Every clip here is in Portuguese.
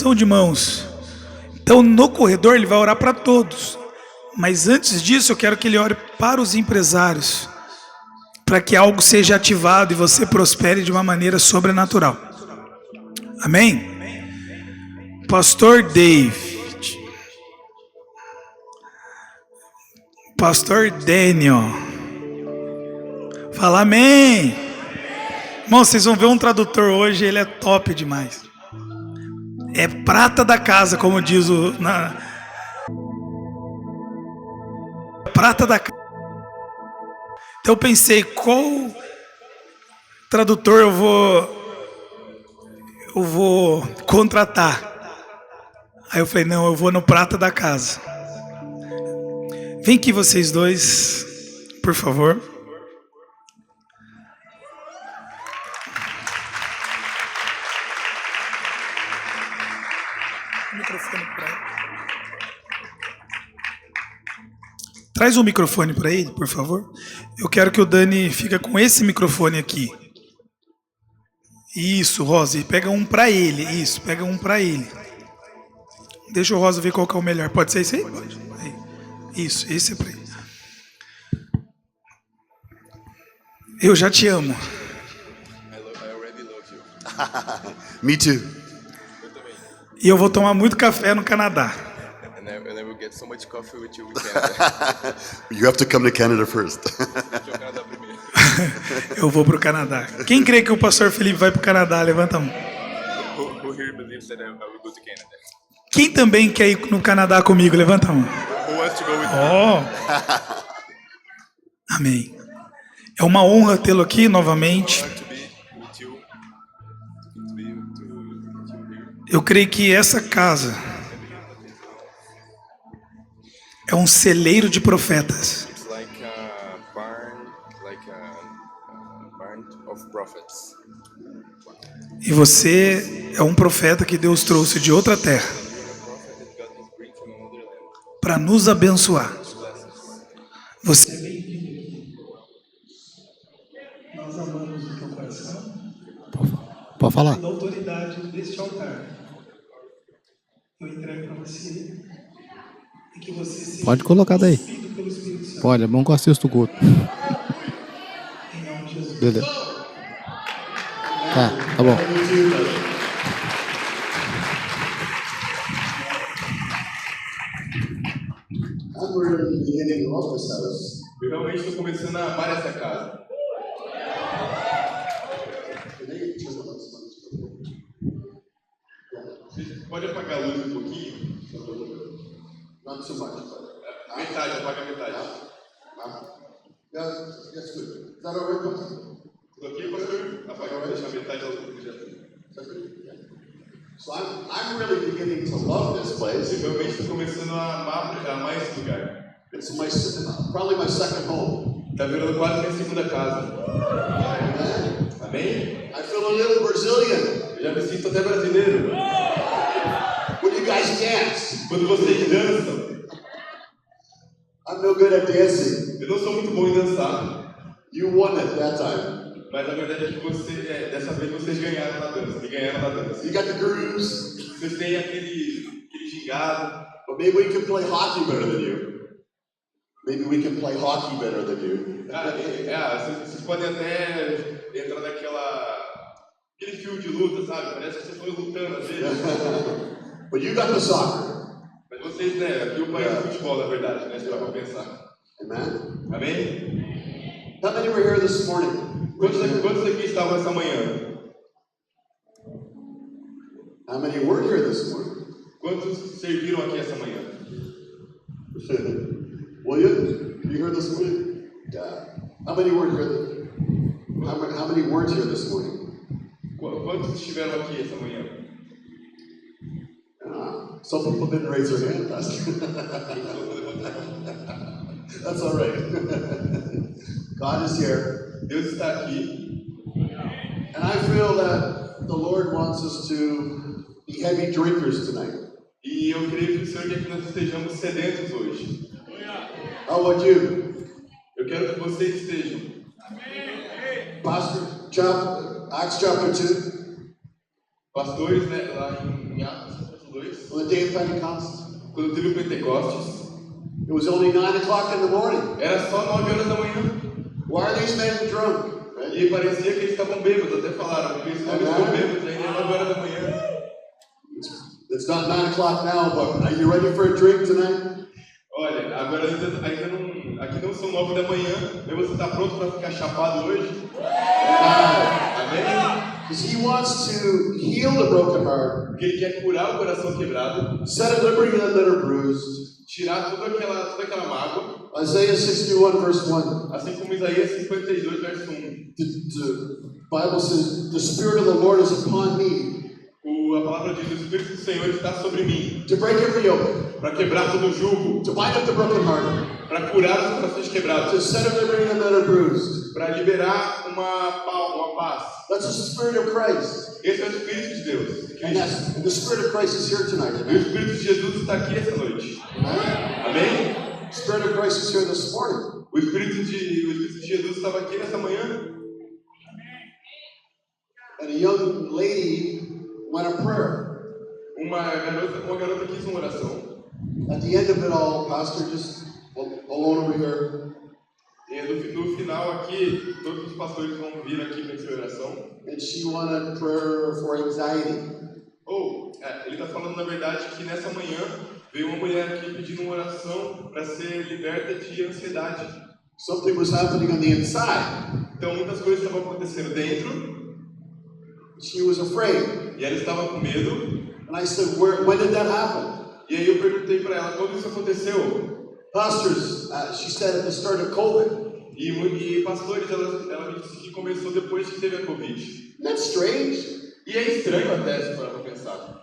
imposição de mãos. Então, no corredor, ele vai orar para todos. Mas antes disso, eu quero que ele ore para os empresários, para que algo seja ativado e você prospere de uma maneira sobrenatural. Amém? Pastor David, Pastor Daniel, fala amém. Irmão, vocês vão ver um tradutor hoje, ele é top demais. É prata da casa, como diz prata da casa. Então eu pensei, qual tradutor eu vou contratar? Aí eu falei, não, eu vou no prata da casa. Vem aqui vocês dois, por favor. Microfone para ele. Traz um microfone para ele, por favor. Eu quero que o Dani fique com esse microfone aqui. Isso, Rosa. E pega um para ele. Isso, pega um para ele. Deixa o Rosa ver qual que é o melhor. Pode ser esse aí? Pode. Aí. Isso, esse é para ele. Eu já te amo. I already love you. Me too. E eu vou tomar muito café no Canadá. And I will get so much coffee with you in Canada. You have to come to Canada first. Deixa o Canadá primeiro. Eu vou pro Canadá. Quem crê que o pastor Felipe vai pro Canadá? Levanta a mão. Who here believes that I will go to Canada? Quem também quer ir no Canadá comigo? Levanta a mão. Who wants to go with me? Oh. Amém. É uma honra tê-lo aqui novamente. To be with you. To be with you here. Eu creio que essa casa é um celeiro de profetas. It's like a barn of prophets. E você é um profeta que Deus trouxe de outra terra A prophet that God has bring from another land. para nos abençoar. Bless us. Você é bem-vindo. Nós amamos o teu coração. Pode falar. Da autoridade deste altar. Eu entrego para você e que você seja Pode colocar daí. conduzido pelo Espírito Santo. Pode, é bom que eu assisto o culto. Em nome de Jesus. Beleza. Tá bom. I'm really beginning to love this house. Eu realmente estou começando a amar essa casa. Você pode apagar a luz um pouquinho? Not too much. Metade, apaga metade. Yeah, that's good. Is that all right, Pastor? Tudo ok, pastor? Apaga, deixar metade da luz do já. That's good? Yeah. So I'm really beginning to love this place. Eu realmente estou começando a amar esse lugar. It's probably my second home. Está virando quase minha segunda casa. Amen. Amém? I feel a little Brazilian. Eu já me sinto até brasileiro. When you guys dance, Quando vocês dançam, I'm no good at dancing. eu não sou muito bom em dançar. You won it that time. Mas a verdade é que dessa vez vocês ganharam na dança. Me ganharam na dança. You got the grooves. Vocês têm aquele gingado. But maybe we can play hockey better than you. Maybe we can play hockey better than you. Vocês podem até entrar aquele fio de luta, sabe? Parece que vocês estão lutando às vezes. But you got the soccer. Mas vocês, né? Aqui o país do futebol, na verdade, né? Se para pensar. Amen. Amém? How many were here this morning? Quantos aqui estavam essa manhã? How many weren't here this morning? Quantos serviram aqui essa manhã? William, you here this morning? Yeah. How many weren't here? How many weren't here this morning? Quantos estiveram aqui essa manhã? Some people didn't raise their hand, Pastor. That's all right. God is here. Deus está aqui. And I feel that the Lord wants us to be heavy drinkers tonight. E eu creio que o Senhor quer que nós estejamos sedentos hoje. How about you? Eu quero que vocês estejam. Pastor, Acts chapter 2. Pastores, né, lá em Atos. On the day of Pentecost, quando teve o Pentecostes, it was only 9 o'clock in the morning. era só 9 horas da manhã. Why are these men drunk? Right? E parecia que eles estavam bêbados, até falaram, porque esses homens estão bêbados, ainda é 9 horas da manhã. It's not 9 o'clock now, but are you ready for a drink tonight? Olha, agora ainda não, aqui não são 9 da manhã, mas você está pronto para ficar chapado hoje? Amém? Because he wants to heal the broken heart, Porque ele quer curar o coração quebrado, set at liberty them that are bruised. tirar toda aquela mágoa, Isaiah 61 verse 1. assim como Isaías 52, verso 1. The Bible says, the Spirit of the Lord is upon me A palavra diz, o Espírito do Senhor está sobre mim, to break every yoke, para quebrar todo o jugo, to bind up the broken heart, para curar os corações quebrados, to set at liberty them that are bruised. para liberar uma paz. That's the Spirit of Christ. Esse é o Espírito de Deus. And the Spirit of Christ is here tonight. E o Amen? Espírito de Jesus está aqui essa noite. Amen? Amém? The Spirit of Christ is here this morning. O Espírito de Jesus estava aqui nessa manhã. And a young lady went a prayer. Uma garota quis uma oração. At the end of it all, Pastor, just alone over here. E no final aqui, todos os pastores vão vir aqui para essa oração. And she wanted prayer for anxiety. Ele está falando na verdade que nessa manhã veio uma mulher aqui pedindo uma oração para ser liberta de ansiedade. Something was happening on the inside. Então muitas coisas estavam acontecendo dentro. She was afraid. E ela estava com medo. And I said, when did that happen? E aí eu perguntei para ela, quando isso aconteceu? Pastors, she said at the start of COVID. E pastores, ela me disse que começou depois que teve a Covid. Isn't that strange? E é estranho até se parar para pensar.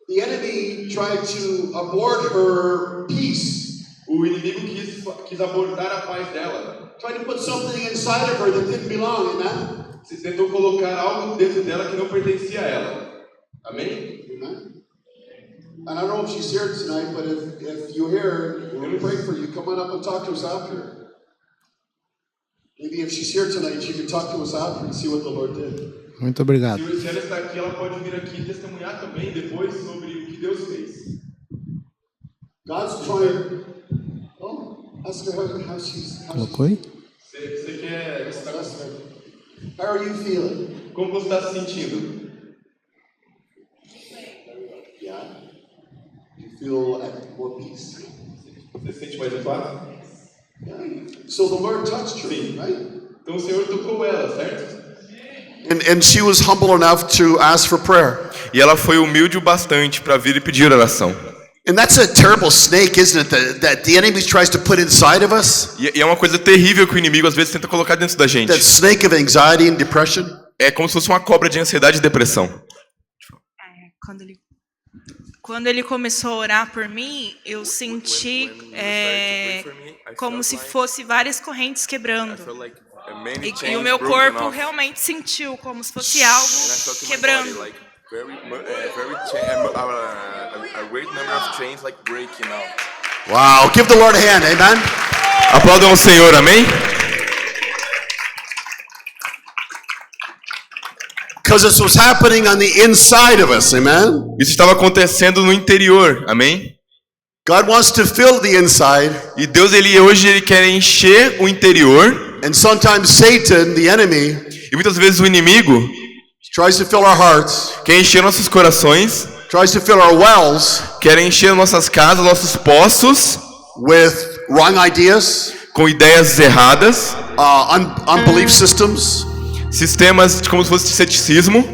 The enemy tried to abort her peace. O inimigo quis abortar a paz dela. Tried to put something inside of her that didn't belong, amen? Se tentou colocar algo dentro dela que não pertencia a ela. Amém? Amen? And I don't know if she's here tonight, but if you're here, we'll pray for you. Come on up and talk to us after. Maybe if she's here tonight, she can talk to us after and see what the Lord did. Muito obrigado. Se ela está aqui, ela pode vir aqui e testemunhar também depois sobre o que Deus fez. God's trying. Oh, ask her how she's. Colocou aí? Você quer... Você tá, How are you feeling? como você está se sentindo? Yeah. You feel at more peace. Você se sente mais em paz? Yeah. So the Lord touched her, Sim. right? Então o Senhor tocou ela, certo? And she was humble enough to ask for prayer. E ela foi humilde o bastante para vir e pedir oração. And that's a terrible snake, isn't it? That the enemy tries to put inside of us. E é uma coisa terrível que o inimigo às vezes tenta colocar dentro da gente. That snake of anxiety and depression. É como se fosse uma cobra de ansiedade e depressão. Quando ele começou a orar por mim, eu senti como se fosse várias correntes quebrando. E o meu corpo realmente sentiu como se fosse algo quebrando. Wow, give the Lord a hand, amen. Aplaudam o Senhor, amém? Because this was happening on the inside of us, amen. Isso estava acontecendo no interior, amém? God wants to fill the inside. E Deus hoje ele quer encher o interior. And sometimes Satan, the enemy, E muitas vezes o inimigo tries to fill our hearts, quer encher nossos corações, tries to fill our wells quer encher nossas casas, nossos poços with wrong ideas, com ideias erradas, unbelief systems, sistemas como se fosse ceticismo,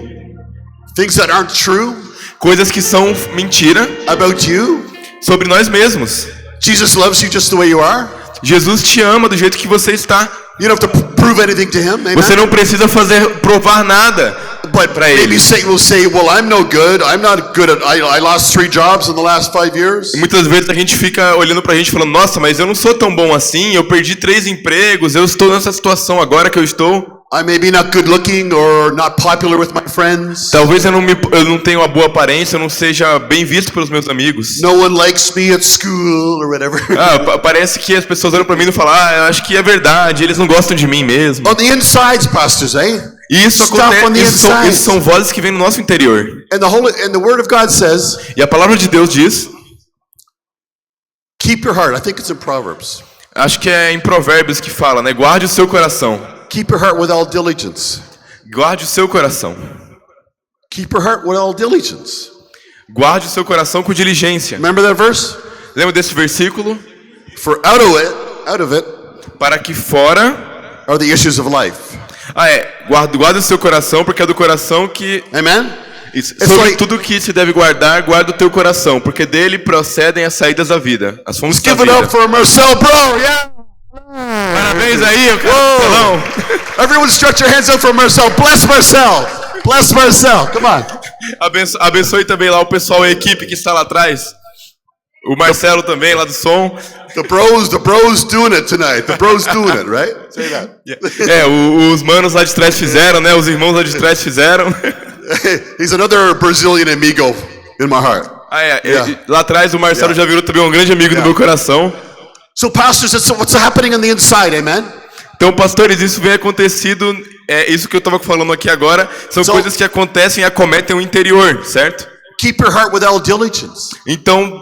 things that aren't true coisas que são mentira about you. sobre nós mesmos. Jesus loves you just the way you are. Jesus te ama do jeito que você está. You don't have to prove anything to him, amen? Você não precisa provar nada para ele. Maybe Satan will say, well, I'm no good. I'm not good at, I lost 3 jobs in the last 5 years. E muitas vezes a gente fica olhando pra gente falando, nossa, mas eu não sou tão bom assim, eu perdi 3 empregos, eu estou nessa situação agora que eu estou. I may be not good looking or not popular with my friends. Talvez eu não tenha uma boa aparência, eu não seja bem visto pelos meus amigos. No one likes me at school or whatever. Parece que as pessoas olham pra mim e falam, eu acho que é verdade, eles não gostam de mim mesmo. On the insides, pastors, eh? Isso stuff on the acontece, inside. isso são vozes que vêm no nosso interior. And the Word of God says, E a palavra de Deus diz, keep your heart. I think it's in Proverbs. acho que é em Provérbios que fala, né? Guarde o seu coração. Keep your heart with all diligence. Guarde o seu coração. Keep your heart with all diligence. Guarde o seu coração com diligência. Remember that verse? Lembra desse versículo? For out of it Para que fora... are the issues of life. Guarda o seu coração, porque é do coração que... Amen? Isso. It's Sobre like- tudo que se deve guardar, guarda o teu coração, porque dele procedem as saídas da vida, as fontes da Give it vida. up for Marcel, bro. Yeah. Parabéns aí, o Whoa. cara. Everyone stretch your hands up for Marcel. Bless Marcel. Bless Marcel. Come on. Abençoe também lá o pessoal, a equipe que está lá atrás. O Marcelo também, lá do som. The bros doing it tonight. The bros doing it, right? Say that. Os manos lá de trás fizeram, né? Os irmãos lá de trás fizeram. He's another Brazilian amigo in my heart. Yeah. Lá atrás o Marcelo Yeah. já virou também um grande amigo do meu coração. So, pastors, that's what's happening on the inside, amen? Então, pastores, isso vem acontecido, isso que eu estava falando aqui agora, são coisas que acontecem e acometem o interior, certo? Keep your heart with all diligence. Então,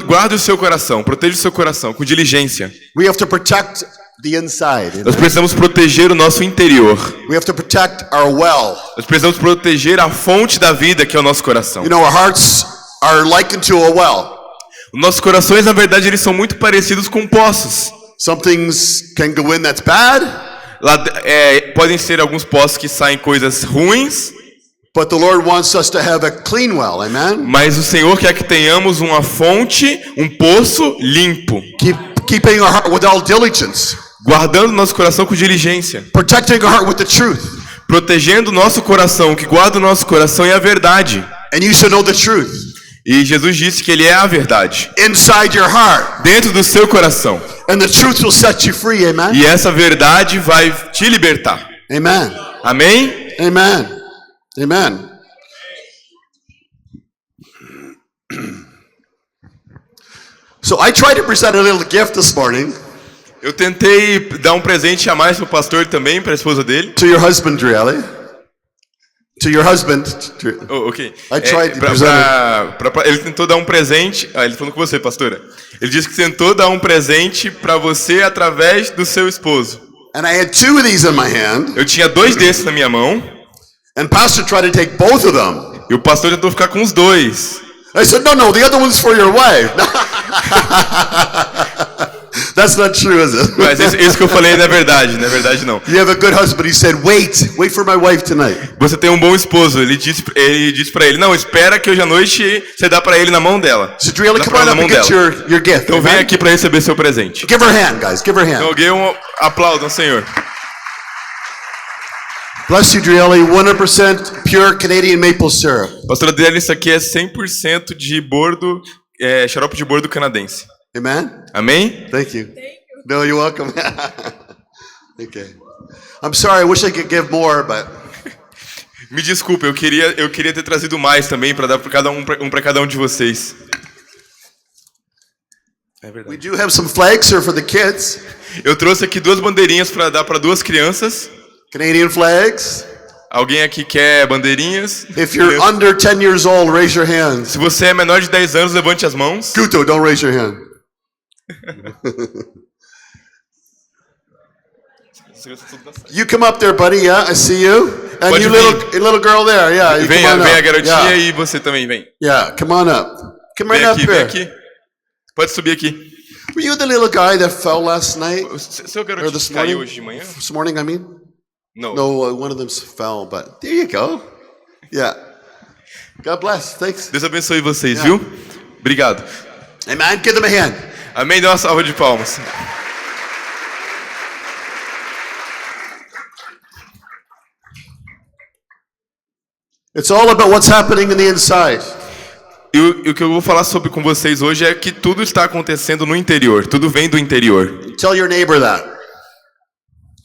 guarde o seu coração, proteja o seu coração com diligência. We have to protect the inside. Nós precisamos proteger o nosso interior. We have to protect our well. Nós precisamos proteger a fonte da vida, que é o nosso coração. You know, our hearts are likened to a well. Os nossos corações, na verdade, eles são muito parecidos com poços. Some things can go in that's bad, Podem ser alguns poços que saem coisas ruins, but the Lord wants us to have a clean well, amen? mas o Senhor quer que tenhamos uma fonte, um poço limpo. Keeping our heart with all diligence. Guardando nosso coração com diligência. Protecting our heart with the truth. Protegendo o nosso coração, o que guarda o nosso coração é a verdade. And you should know the truth. E Jesus disse que Ele é a verdade. Inside your heart. Dentro do seu coração. And the truth will set you free, amen? E essa verdade vai te libertar. Amen. Amém? Amen. Amen. So I tried to present a little gift this morning Eu tentei dar um presente a mais pro pastor também, para a esposa dele. to your husband, Drielli. To your husband. Oh, ok. I tried to present Ele tentou dar um presente. Ele falou com você, pastora. Ele disse que tentou dar um presente para você através do seu esposo. And I had two of these in my hand. Eu tinha 2 desses na minha mão. And Pastor tried to take both of them. E o pastor tentou ficar com os 2. I said, no, the other one's for your wife. That's not true, is it? Mas isso que eu falei não é verdade, não é verdade não. You have a good husband. He said, wait for my wife tonight. Você tem um bom esposo. Ele disse para ele, não, espera que hoje à noite você dá para ele na mão dela. So Drielli, Dá come pra on ela up na and mão get dela. your gift. Então vem amen? aqui para receber seu presente. Give her a hand, guys. Give her a Então hand. alguém aplaudam, Senhor. Bless you, Drielli. 100% pure Canadian maple syrup. Pastora Adriana, isso aqui é 100% de bordo, xarope de bordo canadense. Amen? Amém? Thank you. No, you're welcome. Okay. I'm sorry. I wish I could give more, but Me desculpa, eu queria ter trazido mais também para dar para cada um de vocês. É we verdade. do have some flags here for the kids. Eu trouxe aqui 2 bandeirinhas para dar para 2 crianças. Canadian flags. Alguém aqui quer bandeirinhas? If you're under 10 years old, raise your hands. Se você é menor de 10 anos, levante as mãos. Guto, don't raise your hand. You come up there, buddy. Yeah, I see you. And Pode you vir. little girl there. Yeah, you Vem come on a up. garotinha Yeah. e você também vem. Yeah, come on up. Come Vem right up aqui, vem here. aqui. Pode subir aqui. Were you the little guy that fell last night? Seu Or garotinho this caiu morning? hoje de manhã? This morning, I mean? Não. No, one of them fell, but there you go. Yeah. God bless. Thanks. Deus abençoe vocês, Yeah. viu? Obrigado. Amen. Give them a hand. Amém? Dá uma salva de palmas. It's all about what's happening in the inside. E o que eu vou falar sobre com vocês hoje é que tudo está acontecendo no interior. Tudo vem do interior. Tell your neighbor that.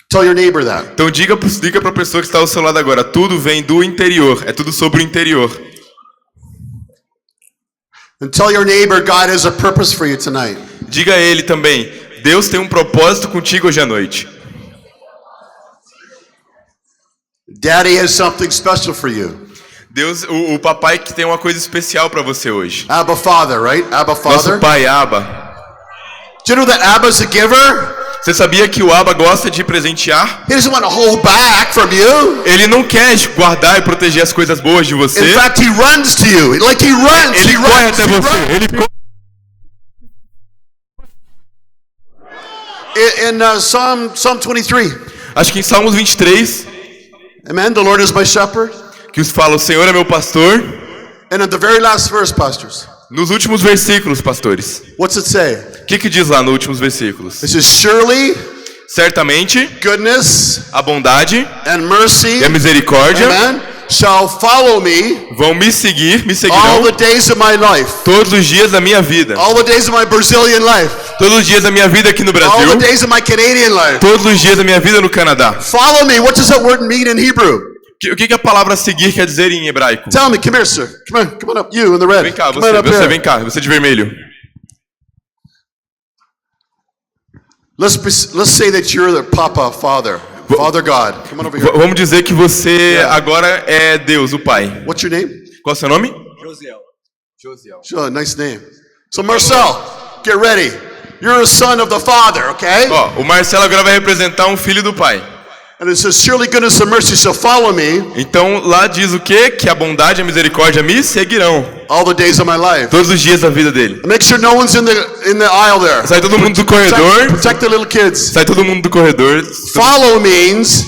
Tell your neighbor that. Então diga para a pessoa que está ao seu lado agora. Tudo vem do interior. É tudo sobre o interior. And tell your neighbor God has a purpose for you tonight. Diga a ele também. Deus tem um propósito contigo hoje à noite. Daddy has something special for you. Deus, o papai que tem uma coisa especial para você hoje. Abba Father, right? Abba Father. Nosso pai Abba. Do you know that Abba's a giver? Você sabia que o Abba gosta de presentear? He doesn't want to hold back from you. Ele não quer guardar e proteger as coisas boas de você. In fact, he runs to you. Like he runs. Ele He corre runs. até He você. runs. Ele corre. In Psalm 23. Acho que em Salmos 23, Amen. The Lord is my shepherd. que os fala, o Senhor é meu pastor. And in the very last verse, pastors, Nos últimos versículos, pastores. what's it say? O que diz lá nos últimos versículos? It says, surely Certamente, goodness a bondade and mercy, e a misericórdia amen, shall follow me vão me seguir, me all seguirão the days of my life. todos os dias da minha vida. All the days of my Brazilian life. Todos os dias da minha vida aqui no All Brasil. the days of my Canadian life. Todos os dias da minha vida no Canadá. Follow me. What does that word mean in Hebrew? O que a palavra seguir quer dizer em hebraico? Tell me. Come here, sir. Come on up. You in the red. Vem cá, Come on up você here. vem cá, você de vermelho. Let's say that you're the Papa, Father, Father God. Come on over here. Vamos dizer que você agora é Deus, o Pai. What's your name? Qual é o seu nome? Sure, nice name. So Marcel, get ready. You're a son of the Father, okay? Ó, o Marcelo agora vai representar um filho do Pai. And it says, surely goodness and mercy shall follow me Então lá diz o quê? Que a bondade e a misericórdia me seguirão all the days of my life. todos os dias da vida dele. Make sure no one's in the aisle there. Sai todo mundo do corredor. Protect the little kids. Sai todo mundo do corredor. Follow means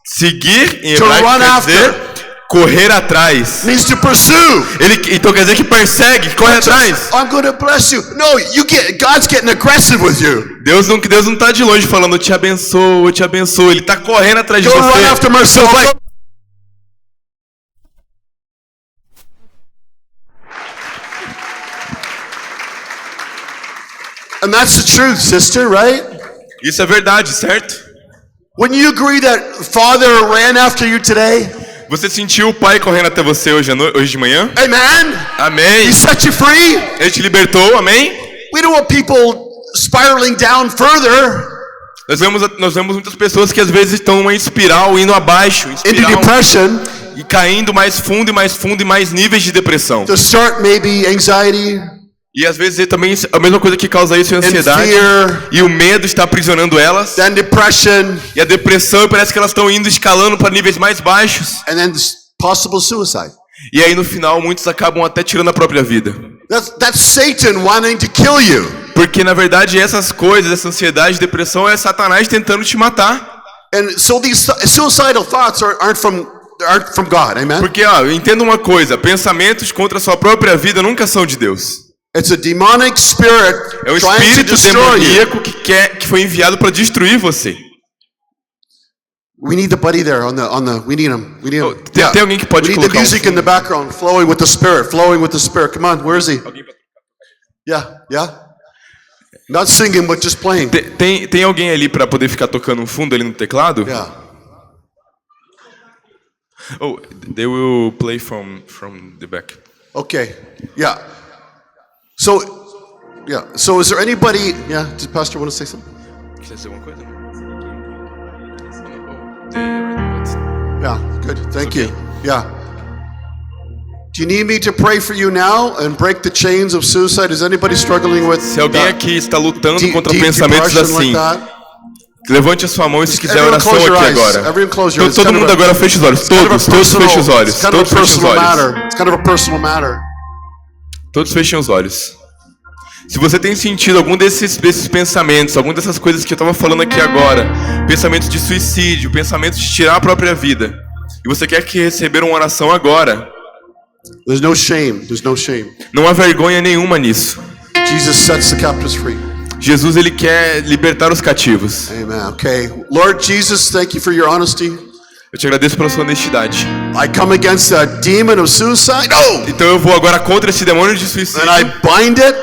Seguir em To hebraico run quer dizer after. correr atrás. means to pursue. Então quer dizer que persegue, que corre atrás. I'm going to bless you. No, God's getting aggressive with you. Deus não tá de longe falando, eu te abençoo, eu te abençoo. Ele tá correndo atrás de Go run você. after Marcel. And that's the truth, sister, right? Isso é verdade, certo? Wouldn't you agree that Father ran after you today? Você sentiu o Pai correndo até você hoje de manhã? Amen? Amém. He set you free? Ele te libertou, amém? We don't want people spiraling down further Nós vemos muitas pessoas que às vezes estão numa espiral, indo abaixo, into espiral, depression, e caindo mais fundo e mais fundo e mais níveis de depressão. to start maybe anxiety E às vezes também a mesma coisa que causa isso é a and ansiedade. fear, E o medo está aprisionando elas. then depression, E a depressão parece que elas estão indo escalando para níveis mais baixos. and then possible suicide. E aí no final muitos acabam até tirando a própria vida. That's Satan wanting to kill you. Porque na verdade essas coisas, essa ansiedade, depressão é Satanás tentando te matar. And so these suicidal thoughts aren't from God. Amen? Porque entenda uma coisa, pensamentos contra a sua própria vida nunca são de Deus. It's a demonic spirit É um trying to espírito destroy you. demoníaco que foi enviado para destruir você. We need the buddy there on the we need him. We need him. Tem alguém que pode We need the colocar music in the background flowing with the spirit, flowing with the spirit. Come on, where is he? Yeah. Not singing but just playing. Tem alguém ali para poder ficar tocando um fundo ali no teclado? Yeah. Oh, they will play from the back. Okay. Yeah. So is there anybody? Yeah. Did Pastor want to say something? Quer dizer alguma coisa? Yeah. Good. Thank Okay. you. Yeah. Do you need me to pray for you now and break the chains of suicide? Is anybody struggling with Se alguém aqui está lutando contra deep pensamentos depression assim, like that? levante a sua mão e se quiser Everyone oração close your aqui eyes. agora. Everyone close your eyes. Todo It's kind mundo of a- agora fecha os olhos. It's kind of a Todos fechem os olhos. It's kind of a Todos fechem os personal olhos. matter. It's kind of a personal matter. Todos fechem os olhos. Se você tem sentido algum desses pensamentos, alguma dessas coisas que eu estava falando aqui agora, pensamentos de suicídio, pensamentos de tirar a própria vida, e você quer que receber uma oração agora, There's no shame. There's no shame. não há vergonha nenhuma nisso. Jesus sets the captives free. Jesus, ele quer libertar os cativos. Amen. Okay. Lord Jesus, thank you for your honesty. Eu te agradeço pela sua honestidade. I come against that demon of suicide. No! Então eu vou agora contra esse demônio de suicídio. And I bind it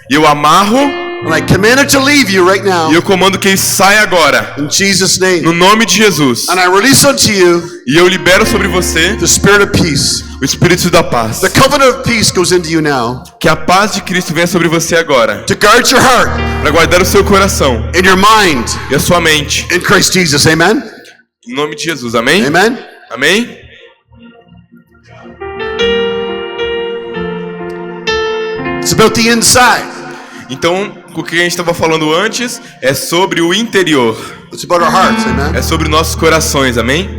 E eu amarro and I command it to leave you right now. e eu comando que ele saia agora. In Jesus' name. No nome de Jesus. And I release unto you E eu libero sobre você the spirit of peace. o Espírito da paz. The covenant of peace goes into you now Que a paz de Cristo venha sobre você agora. to guard your heart Para guardar o seu coração and your mind e a sua mente. in Christ Jesus. Amen. Em nome de Jesus, amém? Amen. Amém? It's about the inside. Então, o que a gente estava falando antes é sobre o interior. It's about our hearts, amen? É sobre nossos corações, amém?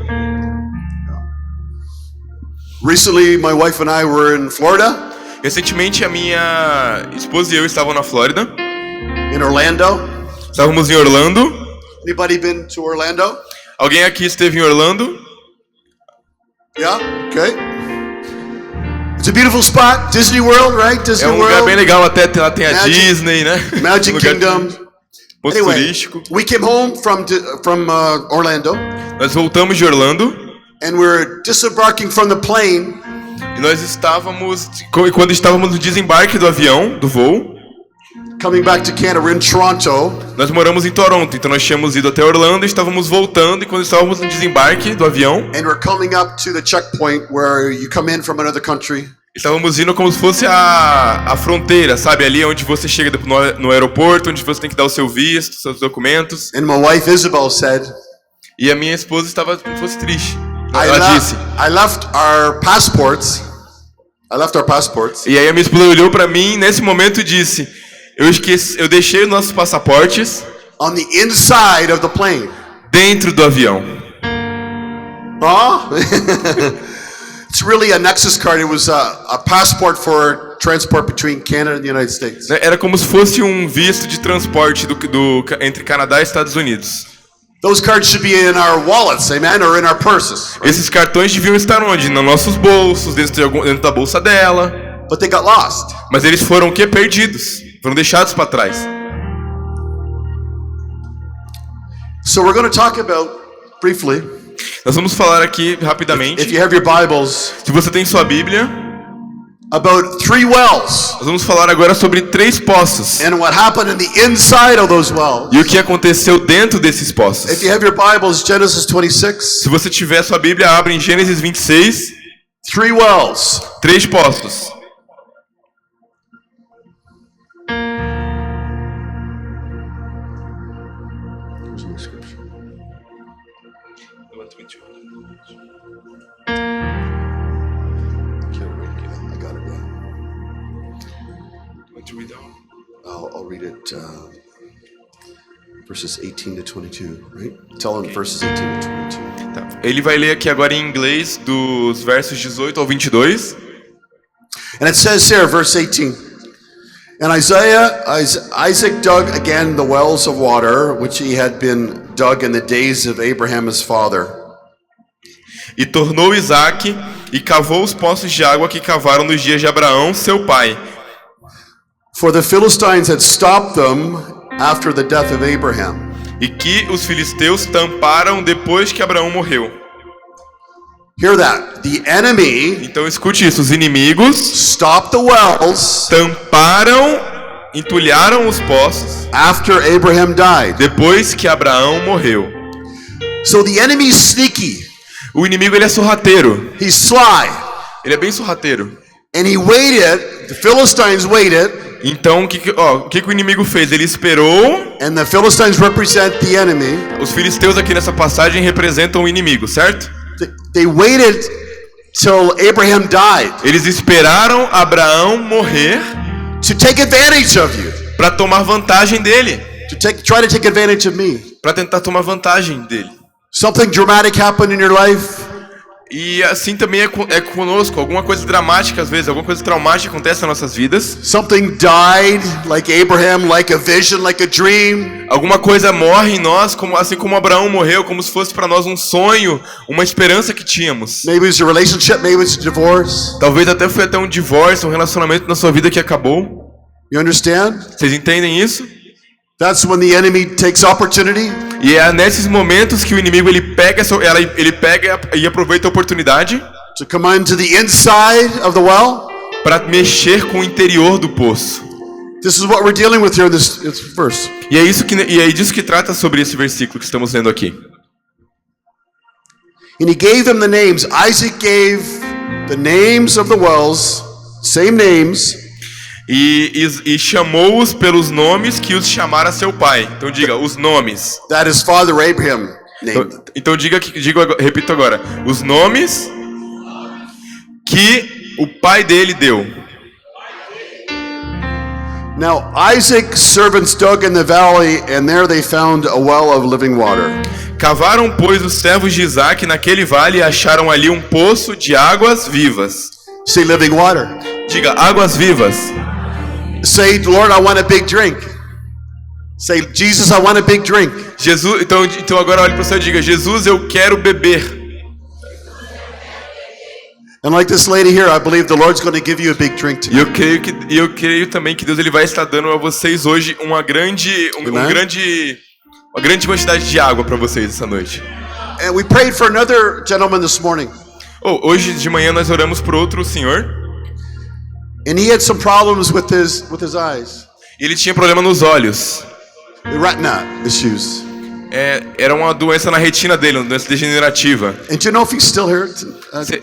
Recently, my wife and I were in Florida, Recentemente, a minha esposa e eu estavam na Flórida. in Orlando. Estávamos em Orlando. Anybody been to Orlando? Alguém aqui esteve em Orlando? Yeah? Okay. It's a beautiful spot. Disney World, right? Disney É um lugar World. bem legal, até lá tem a Magic- Disney, né? Magic Lugar Kingdom. ponto Anyway, turístico. we came home from Orlando, Nós voltamos de Orlando and we're disembarking from the plane, e nós estávamos, quando estávamos no desembarque do avião, do voo, coming back to Canada. We're in Toronto, nós moramos em Toronto, então nós tínhamos ido até Orlando, estávamos voltando, e quando estávamos no desembarque do avião, and we're coming up to the checkpoint where you come in from another country. estávamos indo como se fosse a fronteira, sabe? Ali onde você chega no aeroporto, onde você tem que dar o seu visto, seus documentos. And my wife Isabel said, E a minha esposa estava como se fosse triste. I Ela disse. left our passports. E aí a minha esposa olhou pra mim nesse momento e disse: eu deixei os nossos passaportes On the inside of the plane. dentro do avião. Oh? It's really a Nexus card. It was a passport for transport between Canada and the United States. Era como se fosse um visto de transporte entre Canadá e Estados Unidos. Those cards should be in our wallets, amen, or in our purses. Right? Esses cartões deviam estar onde? Nos nossos bolsos, dentro da bolsa dela. But they got lost. Mas eles foram o quê? Perdidos. Foram deixados para trás. So we're going to talk about, briefly, Nós vamos falar aqui rapidamente. if you have your Bibles, Se você tem sua Bíblia, about 3 wells nós vamos falar agora sobre 3 poços. and what happened in the inside of those wells. E o que aconteceu dentro desses poços. If you have your Bibles, Genesis 26, Se você tiver sua Bíblia, abre em Gênesis 26, 3 wells. 3 poços. I got it now. I'll read it, verses 18 to 22, right? Tell them verses 18 to 22. Tá. Ele vai ler aqui agora em inglês dos versos 18 ao 22. And it says here, verse 18, and Isaac dug again the wells of water, which he had been dug in the days of Abraham his father. E tornou Isaque e cavou os poços de água que cavaram nos dias de Abraão, seu pai. For the Philistines had stopped them after the death of Abraham. E que os filisteus tamparam depois que Abraão morreu. Hear that. The enemy Então escute isso, os inimigos stopped the wells tamparam, entulharam os poços after Abraham died. depois que Abraão morreu. So the enemy is sneaky. O inimigo ele é sorrateiro. He's sly. Ele é bem sorrateiro. And he waited, the Philistines waited, Então o que o inimigo fez? Ele esperou. and the Philistines represent the enemy. Os filisteus aqui nessa passagem representam o inimigo, certo? They waited till Abraham died Eles esperaram Abraão morrer to take advantage of you, para tomar vantagem dele, try to take advantage of me. para tentar tomar vantagem dele. Something dramatic happened in your life. E assim também é conosco. Alguma coisa dramática às vezes, alguma coisa traumática acontece nas nossas vidas. Something died, like Abraham, like a vision, like a dream. Alguma coisa morre em nós, assim como Abraão morreu, como se fosse para nós um sonho, uma esperança que tínhamos. Maybe it was a relationship, maybe it's a divorce. Talvez foi até um divórcio, um relacionamento na sua vida que acabou. You understand? Vocês entendem isso? That's when the enemy takes opportunity E é nesses momentos que o inimigo ele pega e aproveita a oportunidade to come into the inside of the well. para mexer com o interior do poço. This is what we're dealing with here in this verse. E é disso que trata sobre esse versículo que estamos lendo aqui. And he gave them the names. Isaac gave the names of the wells, same names. E chamou-os pelos nomes que os chamara seu pai. Então diga, os nomes. That his father Abraham. Name. Então repito agora. Os nomes que o pai dele deu. Now Isaac's servants dug in the valley, and there they found a well of living water. Cavaram, pois, os servos de Isaac naquele vale e acharam ali um poço de águas vivas. Say living water. Diga, águas vivas. Say, Lord, I want a big drink. Say, Jesus, I want a big drink. Jesus, então agora olhe para o céu e diga, Jesus, eu quero beber. And like this lady here, I believe the Lord's going to give you a big drink E tonight. eu creio também que Deus ele vai estar dando a vocês hoje uma grande quantidade de água para vocês essa noite. And we prayed for another gentleman this morning. Hoje de manhã nós oramos por outro senhor. And he had some problems with his eyes. E ele tinha problema nos olhos. The retina issues. Era uma doença na retina dele, uma doença degenerativa. And do you know if he's still here?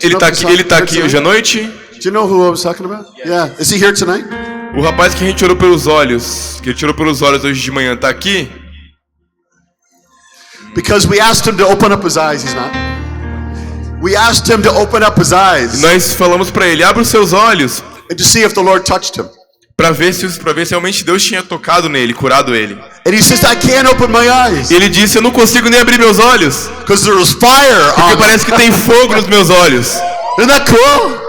Ele tá aqui hoje à noite. Do you know who I was talking about? Yeah. Is he here tonight? O rapaz que a gente orou pelos olhos, que ele tirou pelos olhos hoje de manhã, tá aqui? Because we asked him to open up his eyes, he's not. We asked him to open up his eyes. E nós falamos para ele, abre os seus olhos. And to see if the Lord touched him. Para ver se realmente Deus tinha tocado nele, curado ele. And he says, I can't open my eyes. E ele disse, eu não consigo nem abrir meus olhos. Because there was fire Porque on parece que tem fogo nos meus olhos. Isn't that cool?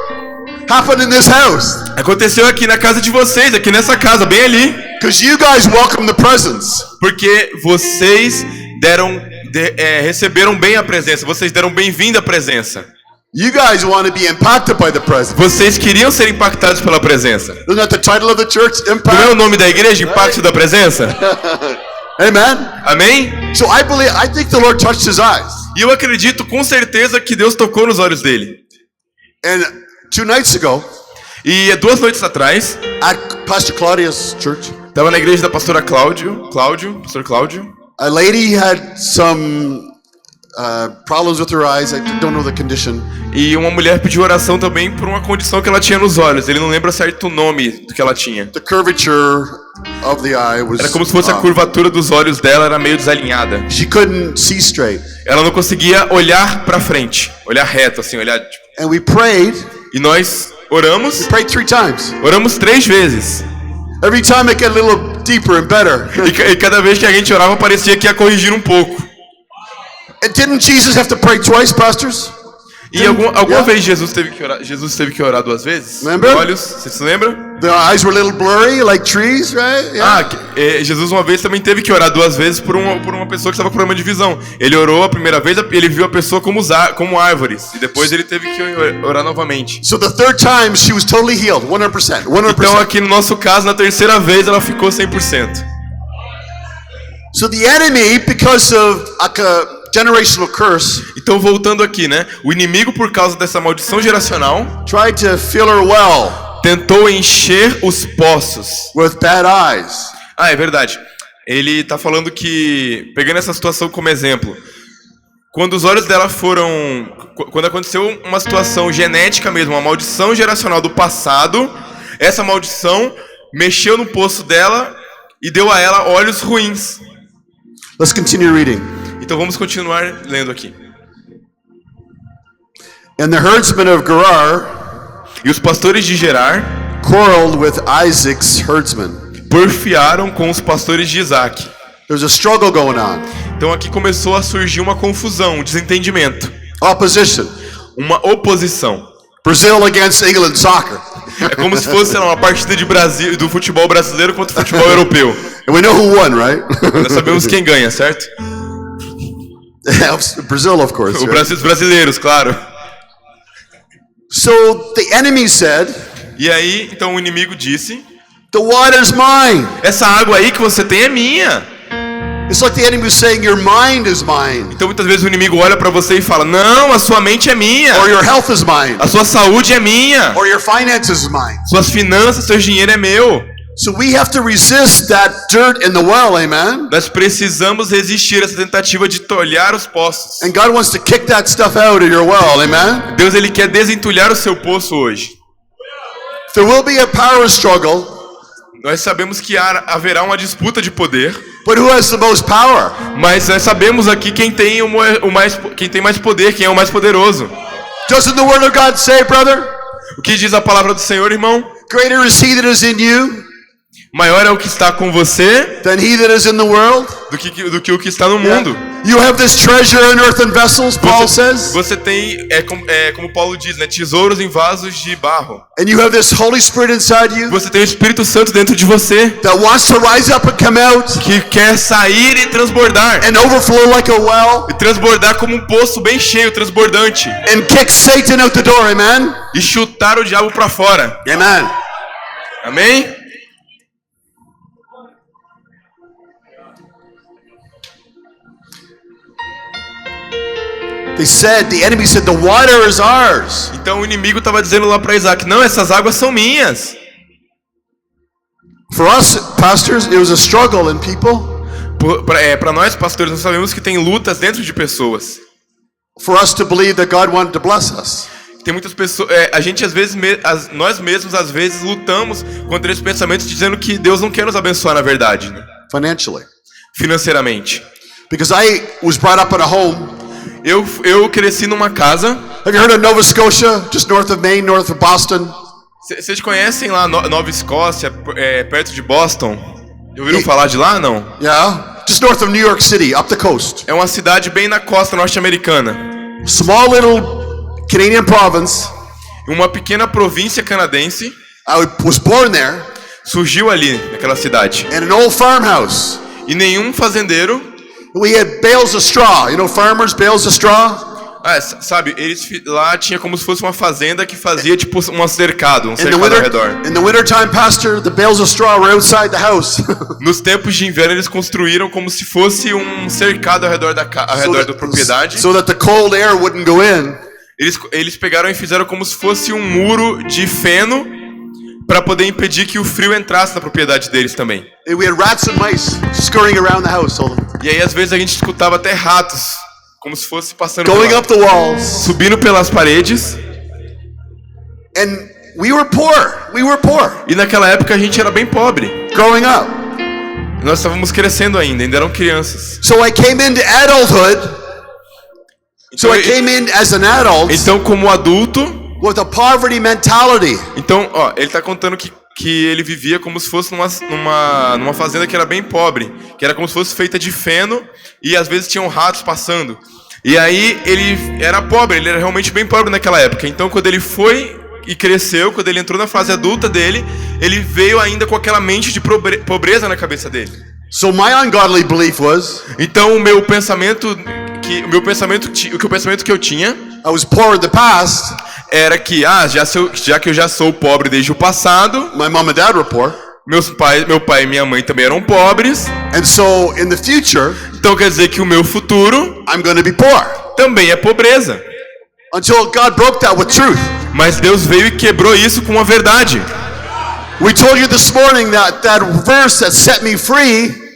Happened in this house. Aconteceu aqui na casa de vocês, aqui nessa casa, bem ali. Because you guys welcome the presence. Porque vocês receberam bem a presença, vocês deram bem-vinda à presença. You guys want to be impacted by the presence. Vocês queriam ser impactados pela presença. Isn't that the title of the church? Não é o Impact. nome da igreja, Impacto da Presença? Amen. Amém? So I think the Lord touched his eyes. E eu acredito com certeza que Deus tocou nos olhos dele. And 2 nights ago, E 2 noites atrás, at Pastor Claudia's church, estava na igreja da pastora pastor Cláudio. a lady had some problems with her eyes. I don't know the condition. E uma mulher pediu oração também por uma condição que ela tinha nos olhos. Ele não lembra certo o nome do que ela tinha. The curvature of the eye was. Era como se fosse a curvatura dos olhos dela, era meio desalinhada. She couldn't see straight. Ela não conseguia olhar pra frente, olhar reto, assim, olhar. And we prayed. E nós oramos. We prayed 3 times. Oramos 3 vezes. Every time it got a little deeper and better. E cada vez que a gente orava parecia que ia corrigir um pouco. And didn't Jesus have to pray twice, pastors? E alguma vez Jesus teve que orar 2 vezes? Remember? Olhos, você se lembra? The eyes were a little blurry, like trees, right? Yeah. Jesus uma vez também teve que orar 2 vezes por uma pessoa que estava com problema de visão. Ele orou a primeira vez, ele viu a pessoa como árvores. E depois ele teve que orar novamente. So the 3rd time she was totally healed, 100%. 100%. Então aqui no nosso caso, na 3ª vez, ela ficou 100%. So the enemy, because of a generational curse, então voltando aqui, né? O inimigo, por causa dessa maldição geracional, tried to fill her well tentou encher os poços with bad eyes. É verdade. Ele tá falando que, pegando essa situação como exemplo, quando os olhos dela quando aconteceu uma situação genética mesmo, uma maldição geracional do passado, essa maldição mexeu no poço dela e deu a ela olhos ruins. Let's continue reading. Então vamos continuar lendo aqui. And the herdsmen of Gerar E os pastores de Gerar quarreled with Isaac's herdsmen. porfiaram com os pastores de Isaac. There's a struggle going on. Então aqui começou a surgir uma confusão, um desentendimento, Opposition. uma oposição. Brazil against England soccer. É como se fosse, sei lá, uma partida do futebol brasileiro contra o futebol europeu. And we know who won, right? Nós sabemos quem ganha, certo? Brazil, of course. Right? Os brasileiros, claro. So the enemy said, E aí, então o inimigo disse: the water's mine. essa água aí que você tem é minha. It's like the enemy was saying, your mind is mine. Então muitas vezes o inimigo olha pra você e fala: não, a sua mente é minha. Or your health is mine. A sua saúde é minha. Or your finances is mine. Suas finanças, seu dinheiro é meu. So we have to resist that dirt in the well, amen? Nós precisamos resistir a essa tentativa de tolhar os poços. And God wants to kick that stuff out of your well, amen? Deus, ele quer desentulhar o seu poço hoje. There will be a power struggle Nós sabemos que haverá uma disputa de poder. But who has the most power? Mas nós sabemos aqui quem tem mais poder, quem é o mais poderoso. Doesn't the word of God say, brother? O que diz a palavra do Senhor, irmão? Greater is he that is in you Maior é o que está com você than he that is in the world. do que o que está no mundo. You have this treasure in earthen vessels, Paul says. Você tem, como Paulo diz, né, tesouros em vasos de barro. And you have this Holy Spirit inside you Você tem o Espírito Santo dentro de você that wants to rise up and come out que quer sair e transbordar. and overflow like a well E transbordar como um poço bem cheio, transbordante. and kick Satan out the door. Amen? E chutar o diabo para fora. Amen. Amém? The enemy said, the water is ours. Então o inimigo estava dizendo lá para Isaac, não, essas águas são minhas. For us, pastors, it was a struggle in people. Para nós, pastores, nós sabemos que tem lutas dentro de pessoas. For us to believe that God wanted to bless us. Tem muitas pessoas, a gente às vezes, nós mesmos às vezes lutamos contra esses pensamentos dizendo que Deus não quer nos abençoar na verdade, né? Financially. Financeiramente. Because I was brought up in a home. Eu cresci numa casa. Have you heard of Nova Scotia, just north of Maine, north of Boston? Vocês conhecem lá Nova Escócia, perto de Boston? Ouviram falar de lá, não? Yeah, just north of New York City, up the coast. É uma cidade bem na costa norte-americana. Small little Canadian province. Uma pequena província canadense. I was born there. Surgiu ali, naquela cidade. In an old farmhouse. E nenhum fazendeiro. We had bales of straw. You know, farmers, bales of straw. Sabe, lá tinha como se fosse uma fazenda que fazia tipo um cercado ao redor. In the winter time, pastor, the bales of straw were outside the house. Nos tempos de inverno eles construíram como se fosse um cercado ao redor da propriedade. So that the cold air wouldn't go in. Eles pegaram e fizeram como se fosse um muro de feno para poder impedir que o frio entrasse na propriedade deles também. We had rats and mice scurrying around the house. E aí às vezes a gente escutava até ratos, como se fosse passando going up the walls, subindo pelas paredes. And we were poor. E naquela época a gente era bem pobre. Growing up. Nós estávamos crescendo ainda eram crianças. So I came into adulthood. Então como adulto, with a poverty mentality. Então, ele está contando que ele vivia como se fosse numa fazenda que era bem pobre, que era como se fosse feita de feno e às vezes tinham ratos passando. E aí ele era pobre, ele era realmente bem pobre naquela época. Então quando ele foi e cresceu, quando ele entrou na fase adulta dele, ele veio ainda com aquela mente de pobreza na cabeça dele. So my ungodly belief was, então o pensamento que eu tinha, I was poor in the past. Era que já que eu já sou pobre desde o passado, my mom and dad were poor. Meu pai e minha mãe também eram pobres. And so in the future, então quer dizer que o meu futuro I'm going to be poor. Também é pobreza. Until God broke that with truth. Mas Deus veio e quebrou isso com a verdade. We told you this morning that verse that set me free.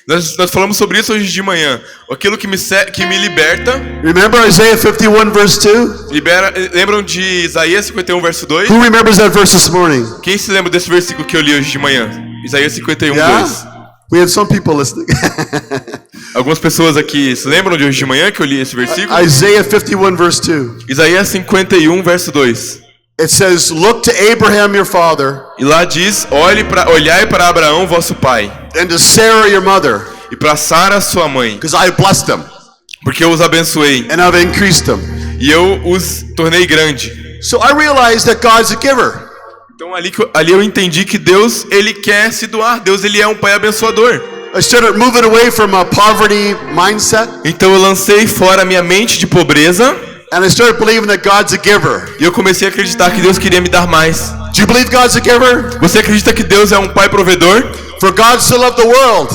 Nós falamos sobre isso hoje de manhã. Aquilo que me liberta. Remember Isaiah 51 verse 2? Lembram de Isaías 51 verso 2? Who remembers that verse this morning? Quem se lembra desse versículo que eu li hoje de manhã? Isaías 51 2. We have some people listening. Algumas pessoas aqui se lembram de hoje de manhã que eu li esse versículo? Isaiah 51 verse 2. Isaías 51 verso 2. It says, "Look to Abraham your father." E lá diz: olhai para Abraão vosso pai. And to Sarah your mother. E para Sara sua mãe. Because I blessed them. Porque eu os abençoei. And I've increased them. E eu os tornei grande. So I realized that God's a giver. Então ali eu entendi que Deus, ele quer se doar. Deus, ele é um pai abençoador. I started moving away from a poverty mindset. Então eu lancei fora a minha mente de pobreza. And I started believing that God's a giver. E eu comecei a acreditar que Deus queria me dar mais. Do you believe God's a giver? Você acredita que Deus é um pai provedor? For God so loved the world.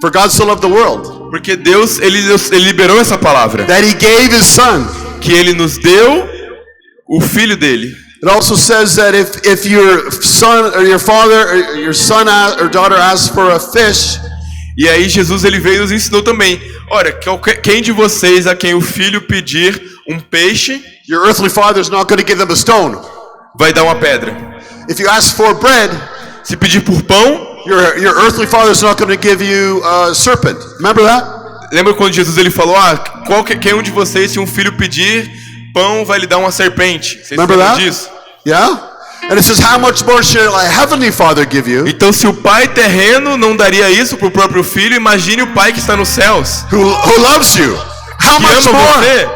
For God so loved the world. Porque Deus, ele liberou essa palavra. That he gave his son. Que ele nos deu o filho dele. It also says that if your son or your father or your son or daughter asks for a fish. E aí Jesus, ele veio e nos ensinou também. Olha, quem de vocês a quem o filho pedir um peixe, your earthly father is not going to give them a stone. Vai dar uma pedra. If you ask for bread, Se pedir por pão, your earthly father's not going to give you a serpent. Remember that? lembra quando Jesus ele falou, qualquer um de vocês, se um filho pedir pão, vai lhe dar uma serpente. Vocês Remember lembram that? disso? Yeah? And it says, how much more shall a heavenly father give you, Então, se o pai terreno não daria isso pro próprio filho, imagine o pai que está nos céus, who loves you? How que much ama more? você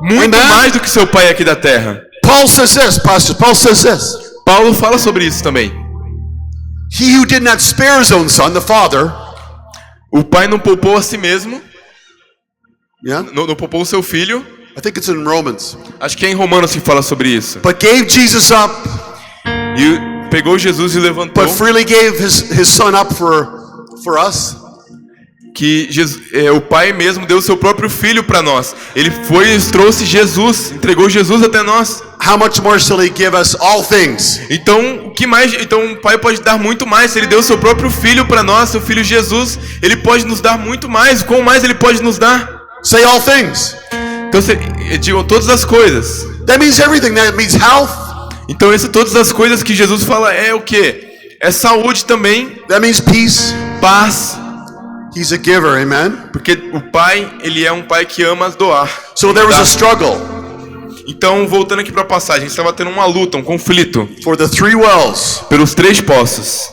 muito Amen? mais do que seu pai aqui da terra. Paul says this, Pastor. Paul says this. Paulo fala sobre isso também. He who did not spare his own son, the father, O pai não poupou a si mesmo, yeah? não poupou o seu filho. I think it's in Romans. Acho que é em Romanos que fala sobre isso. But gave Jesus up, E pegou Jesus e levantou. but freely gave his son up for us. Que o pai mesmo deu o seu próprio filho para nós. Ele foi e trouxe Jesus, entregou Jesus até nós. How much more shall he give us all things? Então, o que mais? Então, o pai pode dar muito mais. Se ele deu o seu próprio filho para nós, seu filho Jesus, ele pode nos dar muito mais. Qual mais ele pode nos dar? Say all things. Então, digam todas as coisas. That means everything. That means health. Então, todas as coisas que Jesus fala é o quê? É saúde também, That means peace. paz. He's a giver, amen? Porque o pai, ele é um pai que ama doar. So there was Dá. a struggle Então, voltando aqui para a passagem, estava tendo uma luta, um conflito for the 3 wells. pelos 3 poços.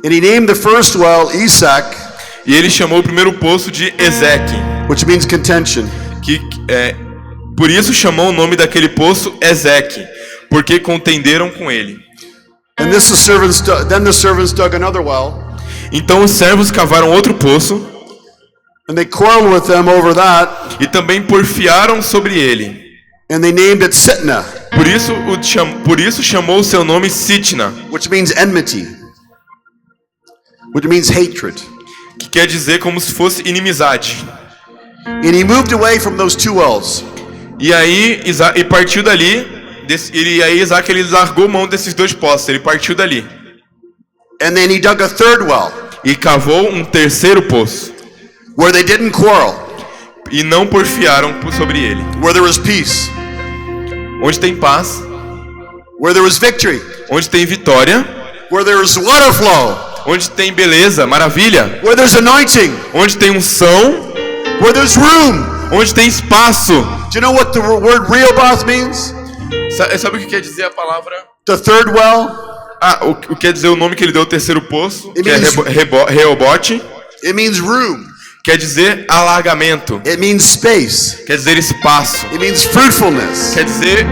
And he named the first well Esek, E ele chamou o primeiro poço de Ezeque, which means contention. que por isso chamou o nome daquele poço Ezeque, porque contenderam com ele. And then the servants dug another well, Então os servos cavaram outro poço and they quarreled with them over that, e também porfiaram sobre ele. and they named it Sitna, Por isso chamou o seu nome Sitna, which means enmity, which means hatred. que quer dizer como se fosse inimizade. And he moved away from those 2 wells. E aí partiu dali. E aí Isaac ele largou mão desses 2 poços. Ele partiu dali And then he dug a 3rd well, e cavou um terceiro poço. where they didn't quarrel, E não porfiaram sobre ele. where there was peace, Onde tem paz, where there was victory, onde tem vitória, where there was water flow, onde tem beleza, maravilha, where there's anointing, onde tem unção, where there's room. onde tem espaço. Do you know what the word Rehoboth means? Sabe o que quer dizer a palavra? The 3rd well? O que quer dizer o nome que ele deu ao terceiro poço, It que é means- Rehobote, It means room. quer dizer alargamento, It means space. quer dizer espaço, It means fruitfulness. quer dizer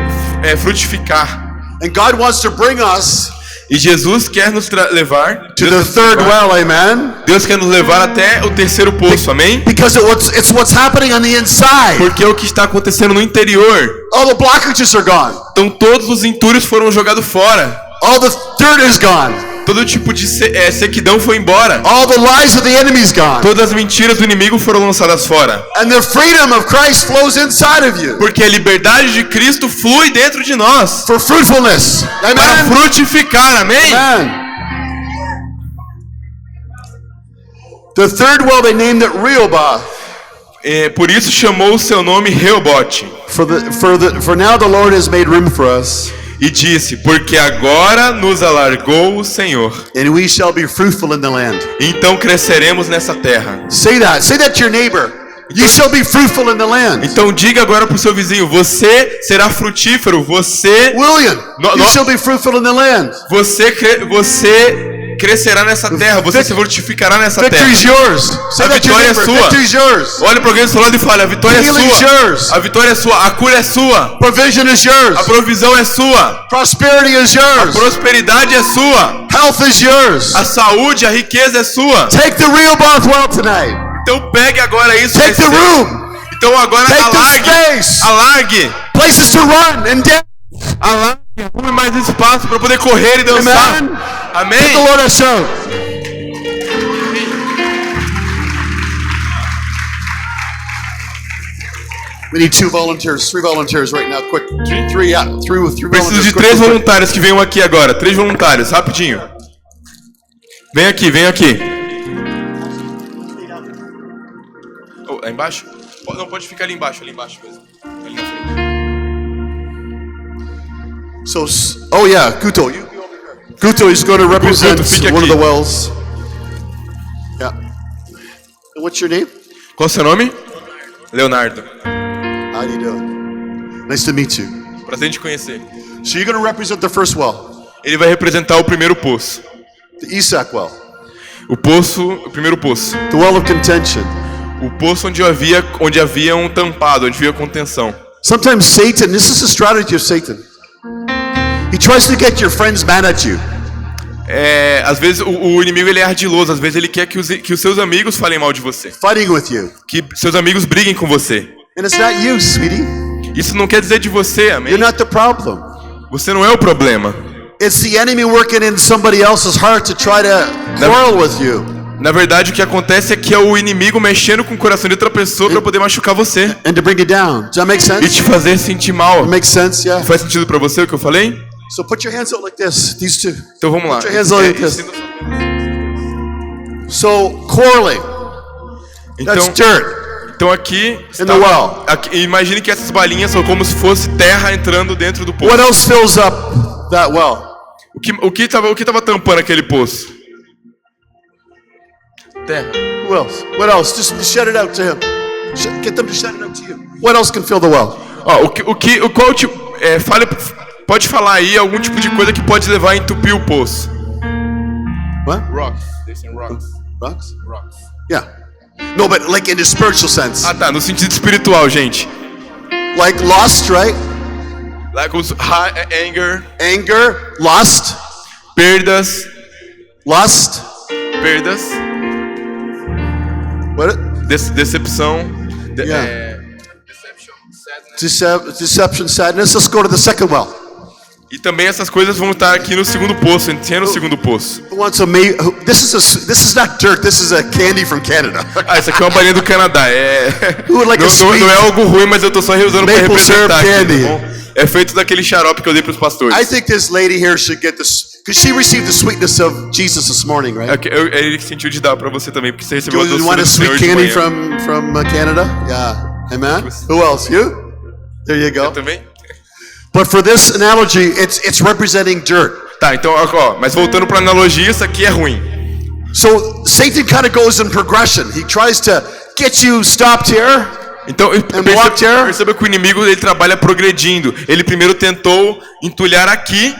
frutificar. And God wants to bring us E Jesus quer nos levar, to the 3rd well, amen? Deus quer nos levar até o terceiro poço, amém? Because it's what's happening on the inside. Porque é o que está acontecendo no interior. All the blockages are gone. Então todos os entulhos foram jogados fora. All the dirt is gone. Todo tipo de sequidão foi embora. All the lies of the enemy's gone. Todas as mentiras do inimigo foram lançadas fora. And the freedom of Christ flows inside of you Porque a liberdade de Cristo flui dentro de nós. for fruitfulness. Para Amen? frutificar, amém? Amen. The 3rd well, they named it Rehoboth. Por isso chamou o seu nome Rehobote. For now the Lord has made room for us, E disse, porque agora nos alargou o Senhor. and we shall be fruitful in the land. Então cresceremos nessa terra. Say that to your neighbor. You shall be fruitful in the land. Então diga agora para o seu vizinho, você será frutífero, você William, No- you no- shall be fruitful in the land. você crescerá nessa terra, você se frutificará nessa Victory's terra. yours. Say A that to your vitória é neighbor. sua. Victory's yours. Olha para alguém do seu lado e fala, a vitória é Healing is sua. yours. A vitória é sua, a cura é sua, Provision is yours. a provisão é sua, Prosperity is a yours. prosperidade é sua, Health is yours. a saúde, a riqueza é sua. Take the Rehoboth well tonight. Então pegue agora isso. Take the receba. room. Então agora Take the alargue, space. alargue, Places to run and dance. alargue, arrume mais espaço para poder correr e dançar. Amen. Amém? The Lord has shown. We need 3 volunteers right now, quick. Three Preciso volunteers. de quick, 3 quick. voluntários que venham aqui agora. 3 voluntários, rapidinho. Vem aqui, vem aqui. Oh, é embaixo? Não, pode ficar ali embaixo mesmo. Ali na frente. So, oh yeah, Kuto, you over here. Guto is going to represent Guto, fique one of aqui. the wells. Yeah. And what's your name? Qual o seu nome? Leonardo. How do you do? Nice to meet you. Prazer em te conhecer. So you're going to represent the first well, Ele vai representar o primeiro poço. the Isaac well, O primeiro poço. the well of contention. O poço onde havia um tampado, onde havia contenção. Sometimes Satan, this is the strategy of Satan. He tries to get your friends mad at you. Às vezes o inimigo ele é ardiloso, às vezes ele quer que os seus amigos falem mal de você. Fighting with you. Que seus amigos briguem com você. And it's not you, sweetie. Isso não quer dizer de você, amém? You're not the problem. Você não é o problema. It's the enemy working in somebody else's heart to try to quarrel with you. Na verdade, o que acontece é que é o inimigo mexendo com o coração de outra pessoa para poder machucar você And to bring you down. Does that make e sense? te fazer sentir mal. Makes sense, yeah. Faz sentido para você o que eu falei? So put your hands out like this. These two. Então vamos lá. Put your hands like this. Ensina- So quarreling. That's Então, dirt. então aqui, In the well. imagine que essas balinhas são como se fosse terra entrando dentro do poço. What else fills up that well? O que tava tampando aquele poço? Terra. Who else? What else? Just shed it out to him. Get them to shed it out to you. What else can fill the well? Ó, qual tipo, pode falar aí algum tipo de coisa que pode levar a entupir o poço. What? Rocks. They say rocks. Rocks? Rocks. Yeah. No, but like in the spiritual sense. Ah, tá, no sentido espiritual, gente. Like lust, right? Like os anger, Anger, lust, perdas, what? decepção, Yeah. Deception, sadness. Let's go to the second well. e também essas coisas vão estar aqui no segundo poço, enchendo o segundo poço. Who wants this is not dirt. This is a candy from Canada. Ah, isso aqui é uma balinha do Canadá. Who would like a sweet Não é algo ruim, mas eu tô só usando pra maple syrup representar aqui, candy? tá bom? É feito daquele xarope que eu dei pros pastores. I think this lady here should get this because she received the sweetness of Jesus this morning, right? Ele sentiu de dar pra você também, porque você recebeu a You doçura want a do Senhor sweet de candy manhã. from Canada? Yeah. Amen. Who else? You? There you Eu go. também? But for this analogy, it's representing dirt. Tá, então, ó, mas voltando pra analogia, isso aqui é ruim. So Satan kind of goes in progression. He tries to get you stopped here. Então, walked here. perceba que o inimigo ele trabalha progredindo. Ele primeiro tentou entulhar aqui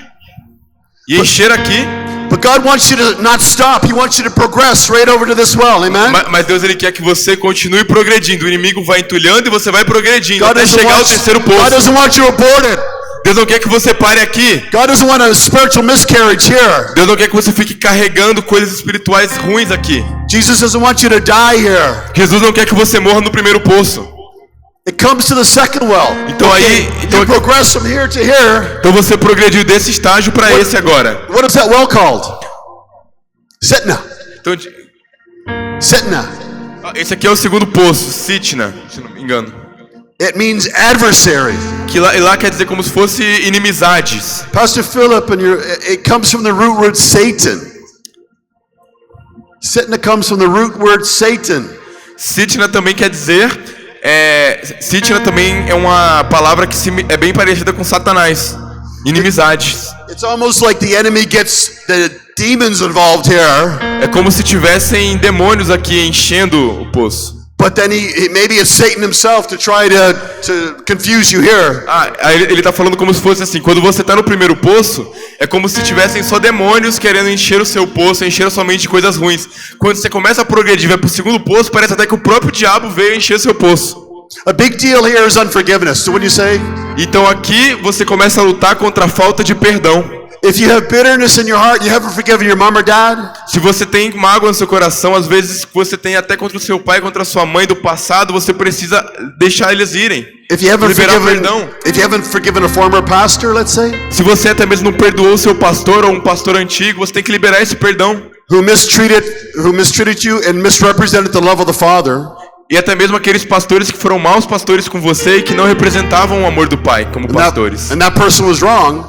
e encher aqui, But God wants you to not stop. He wants you to progress right over to this well. Amen. mas Deus ele quer que você continue progredindo. O inimigo vai entulhando e você vai progredindo God até doesn't, chegar ao want, terceiro God poço. doesn't want you aborted. Deus não quer que você pare aqui. God doesn't want a spiritual miscarriage here. Deus não quer que você fique carregando coisas espirituais ruins aqui. Jesus doesn't want you to die here. Jesus não quer que você morra no primeiro poço. It comes to the second well. Então aí, You progress from here to here. então você progrediu desse estágio para esse agora. What is that well called? Sitna. Então, Sitna. esse aqui é o segundo poço, Sitna, se não me engano. It means adversary. Que lá quer dizer como se fosse inimizades. Pastor Philip, it comes from the root word Satan. Sitna comes from the root word Satan. Sitna também quer dizer, Sitna também é uma palavra que é bem parecida com Satanás, inimizades. It's almost like the enemy gets the demons involved here. É como se tivessem demônios aqui enchendo o poço. But then maybe it's Satan himself to try to confuse you here. Aí ele tá falando como se fosse assim, quando você tá no primeiro poço, é como se tivessem só demônios querendo encher o seu poço, encher somente de coisas ruins. Quando você começa a progredir, vai pro segundo poço, parece até que o próprio diabo veio encher seu poço. A big deal here is unforgiveness. So what do you say? Então aqui você começa a lutar contra a falta de perdão. If you have bitterness in your heart, you haven't forgiven your mom or dad. Se você tem mágoa no seu coração, às vezes você tem até contra o seu pai, contra a sua mãe do passado, você precisa deixar eles irem. If you haven't forgiven a former pastor, let's say, Se você até mesmo não perdoou o seu pastor ou um pastor antigo, você tem que liberar esse perdão. who mistreated you and misrepresented the love of the Father, E até mesmo aqueles pastores que foram maus pastores com você e que não representavam o amor do pai como pastores. and that person was wrong,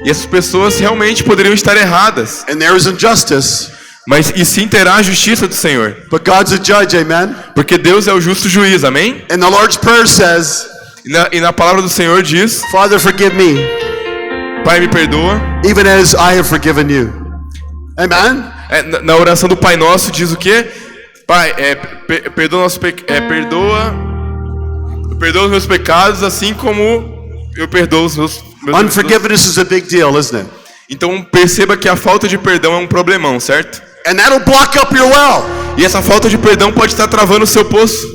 E essas pessoas realmente poderiam estar erradas. and there is injustice, Mas e sim terá a justiça do Senhor. but God's a judge, amen? Porque Deus é o justo juiz, amém? And the Lord's Prayer says, E na palavra do Senhor diz, Father, forgive me. Pai, me perdoa. even as I have forgiven you. Amen? Na oração do Pai Nosso diz o quê? Pai, perdoa os meus pecados, assim como eu perdoo os meus Unforgiveness is a big deal, isn't it? Então perceba que a falta de perdão é um problemão, certo? And that'll block up your well. E essa falta de perdão pode estar travando o seu poço.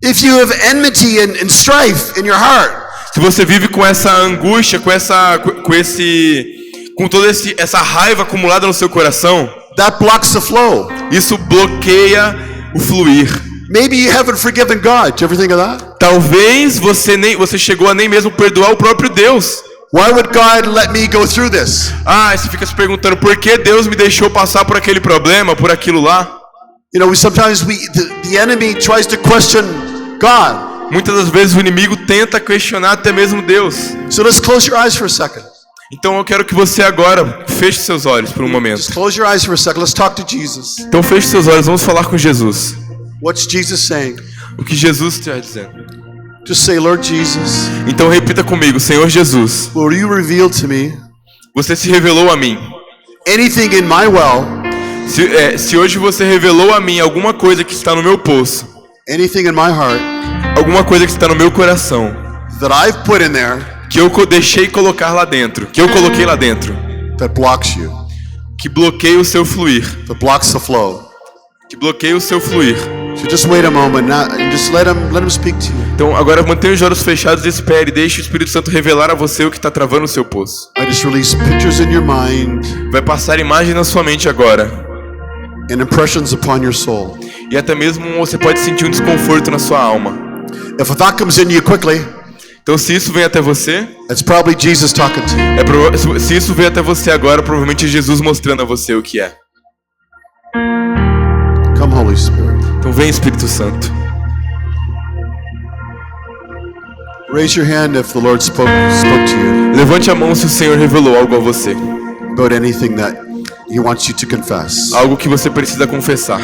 If you have enmity and strife in your heart, Se você vive com essa angústia, com toda essa raiva acumulada no seu coração, that blocks the flow. isso bloqueia o fluir. Maybe you haven't forgiven God. Do you ever think of that? Talvez você chegou a nem mesmo perdoar o próprio Deus. Why would God let me go through this? Você fica se perguntando por que Deus me deixou passar por aquele problema, por aquilo lá. You know, sometimes the enemy tries to question God. Muitas das vezes o inimigo tenta questionar até mesmo Deus. So let's close your eyes for a second. Então eu quero que você agora feche seus olhos por um momento. Just close your eyes for a second. Let's talk to Jesus. Então feche seus olhos, vamos falar com Jesus. What's Jesus saying? O que Jesus está dizendo. Just say, Lord Jesus, Então repita comigo, Senhor Jesus, will you reveal to me você se revelou a mim. anything in my well, Se hoje você revelou a mim alguma coisa que está no meu poço, anything in my heart alguma coisa que está no meu coração, that I've put in there que eu deixei colocar lá dentro, que eu coloquei lá dentro, that blocks you, que bloqueia o seu fluir, that blocks the flow. que bloqueia o seu fluir. So just wait a moment now and just let him speak to you. Então agora mantenha os olhos fechados e espere, deixe o Espírito Santo revelar a você o que está travando o seu poço. I just release pictures in your mind Vai passar imagem na sua mente agora. and impressions upon your soul. E até mesmo você pode sentir um desconforto na sua alma. If a thought comes in you quickly, Então se isso vem até você, it's probably Jesus talking to you. se isso vem até você agora, provavelmente é Jesus mostrando a você o que é. Come, Holy Spirit. Então vem, Espírito Santo. Raise your hand if the Lord spoke to you Levante a mão se o Senhor revelou algo a você. about anything that He wants you to confess Algo que você precisa confessar,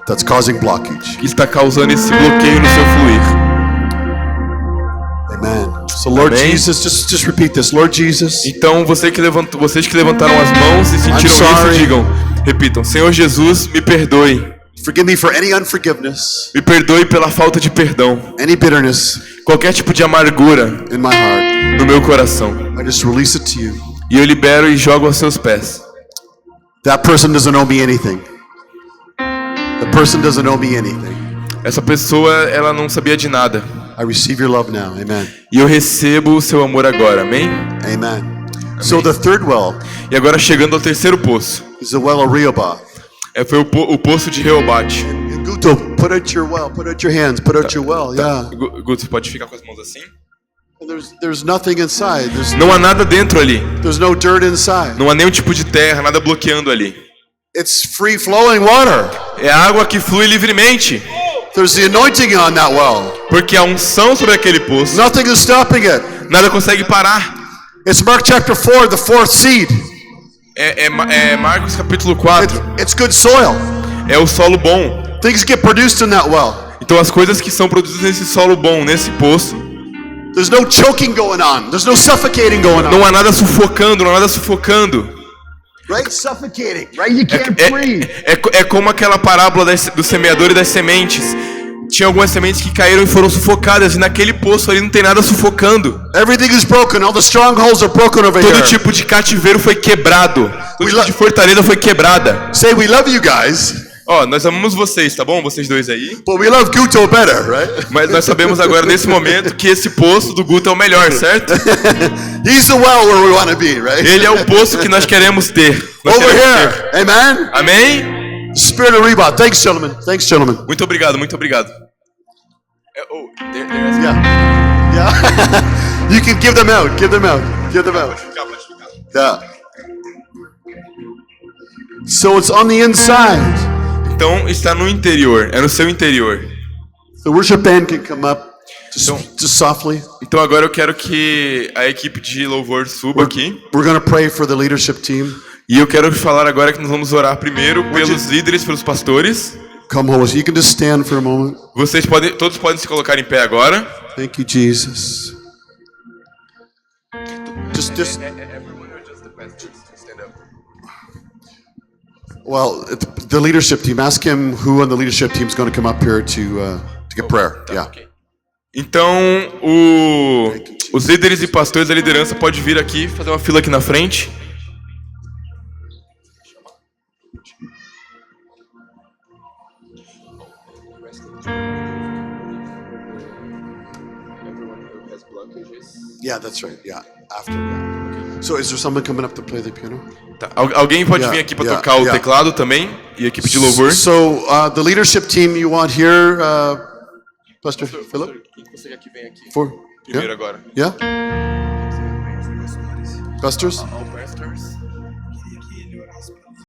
that's causing blockage. que está causando esse bloqueio no seu fluir. Amen. So, Lord Amém. Jesus, just repeat this. Lord Jesus, Então vocês que levantaram as mãos e sentiram sorry. isso, repitam: Senhor Jesus, me perdoe. forgive me for any unforgiveness, Me perdoe pela falta de perdão, any bitterness qualquer tipo de amargura in my heart. no meu coração. I just release it to you. E eu libero e jogo aos seus pés. That person doesn't owe me anything. The person doesn't owe me anything. Essa pessoa, ela não sabia de nada. I receive your love now. Amen. E eu recebo o seu amor agora, amém? Amen. So the third well E agora chegando ao terceiro poço. is the well of Rehoboth. Foi o poço de Reobate. And Guto, put out your well. Put out your hands. Put out your well. Yeah. Guto, você pode ficar com as mãos assim? And there's nothing inside. Não há nada dentro ali. There's no dirt inside. Não há nenhum tipo de terra, nada bloqueando ali. It's free flowing water. É água que flui livremente. There's the anointing on that well. Porque a unção sobre aquele poço, Nothing is stopping it. nada consegue parar. It's Mark chapter 4, the fourth seed. É Marcos capítulo 4. It's good soil. É o solo bom. Things get produced in that well. Então as coisas que são produzidas nesse solo bom, nesse poço, There's no choking going on. There's no suffocating going on. não há nada sufocando, não há nada sufocando. Right? Suffocating. Right? You can't breathe. É como aquela parábola do semeador e das sementes. Tinha algumas sementes que caíram e foram sufocadas, e naquele poço ali não tem nada sufocando. Everything is broken. All the strongholds are broken over Todo here. tipo de cativeiro foi quebrado. Todo tipo de fortaleza foi quebrada. Say we love you guys, Ó, nós amamos vocês, tá bom? Vocês dois aí. but we love Guto better, right? Mas nós sabemos agora, nesse momento, que esse poço do Guto é o melhor, certo? He's the well where we want to be, right? Ele é o poço que nós queremos ter. Nós Over queremos here. ter. Amen. Amém? Spirit of Rehoboth. Thanks, gentlemen. Thanks, gentlemen. Muito obrigado, muito obrigado. Yeah. Yeah. You can give them out. Give them out. Give them out. Yeah. So it's on the inside. Então está no interior, é no seu interior. The worship band can come up just softly. Então agora eu quero que a equipe de louvor suba aqui. We're going to pray for the leadership team. E eu quero falar agora que nós vamos orar primeiro pelos líderes, pelos pastores. Come, Holy Spirit. You can just stand for a moment. Todos podem se colocar em pé agora. Thank you, Jesus. Just well, the leadership team. Ask him who on the leadership team is going to come up here to get prayer. Yeah. Então, os líderes e pastores da liderança podem vir aqui, fazer uma fila aqui na frente. Yeah, that's right. Yeah, after. Yeah. So, is there someone coming up to play the piano? Tá. Alguém pode vir aqui para tocar o teclado também e a equipe de louvor. So, the leadership team you want here, Pastor Philip? Quem você quer que venha aqui? For Primeiro agora. Yeah. Pastors? All pastors.